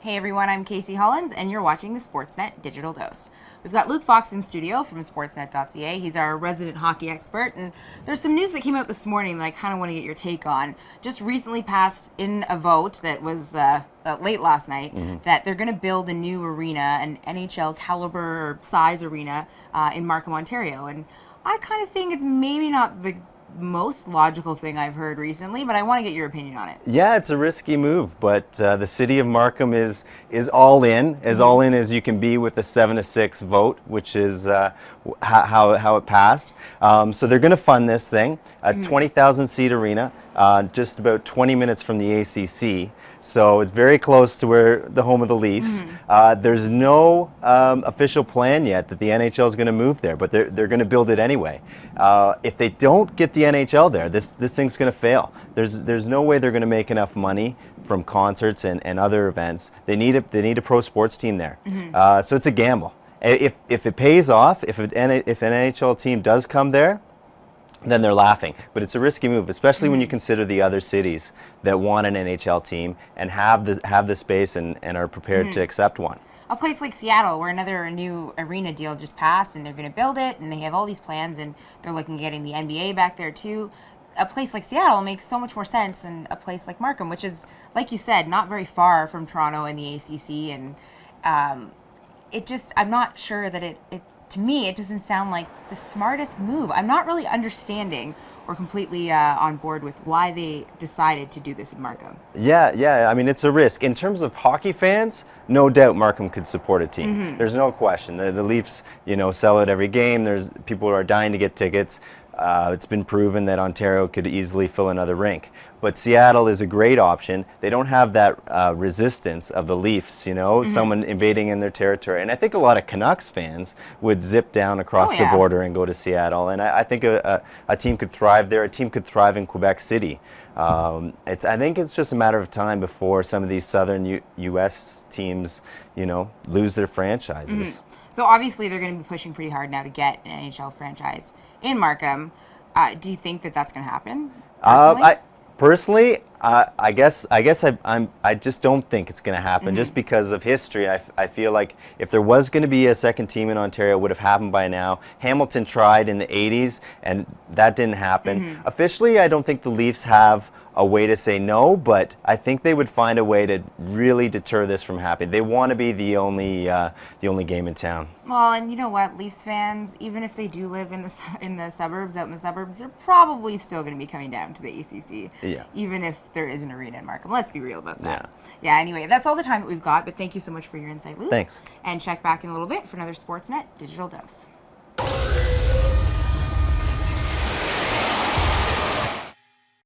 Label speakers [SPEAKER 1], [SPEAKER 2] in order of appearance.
[SPEAKER 1] Hey everyone, I'm Casey Hollins, and you're watching the Sportsnet Digital Dose. We've got Luke Fox in studio from Sportsnet.ca. He's our resident hockey expert, and there's some news that came out this morning that I kind of want to get your take on. Just recently passed in a vote that was late last night that they're going to build a new arena, an NHL caliber or size arena in Markham, Ontario. And I kind of think it's maybe not the most logical thing I've heard recently, but I want to get your opinion on it.
[SPEAKER 2] Yeah, it's a risky move, but the city of Markham is all in, all in as you can be with a 7-6 vote, which is how it passed. So they're going to fund this thing, a 20,000 seat arena, just about 20 minutes from the ACC. So it's very close to where the home of the Leafs. There's no official plan yet that the NHL is going to move there, but they're going to build it anyway. If they don't get the NHL there, this thing's going to fail. There's no way they're going to make enough money from concerts and other events. They need a pro sports team there. So it's a gamble. If it pays off, if an NHL team does come there, then they're laughing. But it's a risky move, especially when you consider the other cities that want an NHL team and have the space and are prepared to accept one.
[SPEAKER 1] A place like Seattle, where another new arena deal just passed, and they're going to build it, and they have all these plans, and they're looking at getting the NBA back there too. A place like Seattle makes so much more sense than a place like Markham, which is, like you said, not very far from Toronto and the ACC. And I'm not sure that to me, it doesn't sound like the smartest move. I'm not really understanding or completely on board with why they decided to do this in Markham.
[SPEAKER 2] Yeah. I mean, it's a risk. In terms of hockey fans, no doubt Markham could support a team. There's no question. The Leafs, sell out every game. There's people who are dying to get tickets. It's been proven that Ontario could easily fill another rink. But Seattle is a great option. They don't have that resistance of the Leafs, someone invading in their territory. And I think a lot of Canucks fans would zip down across the border and go to Seattle. And I think a team could thrive there. A team could thrive in Quebec City. I think it's just a matter of time before some of these southern U.S. teams, lose their franchises.
[SPEAKER 1] So obviously they're going to be pushing pretty hard now to get an NHL franchise in Markham. Do you think that that's going to happen?
[SPEAKER 2] Personally, I guess I just don't think it's going to happen, just because of history. I feel like if there was going to be a second team in Ontario, it would have happened by now. Hamilton tried in the 80s, and that didn't happen. Officially, I don't think the Leafs have a way to say no, but I think they would find a way to really deter this from happening. They want to be the only game in town.
[SPEAKER 1] Well, and you know what, Leafs fans, even if they do live in the suburbs, they're probably still going to be coming down to the ACC.
[SPEAKER 2] Yeah.
[SPEAKER 1] Even if there is an arena in Markham. Let's be real about that. Yeah. Anyway, that's all the time that we've got. But thank you so much for your insight, Luke.
[SPEAKER 2] Thanks.
[SPEAKER 1] And check back in a little bit for another Sportsnet Digital Dose.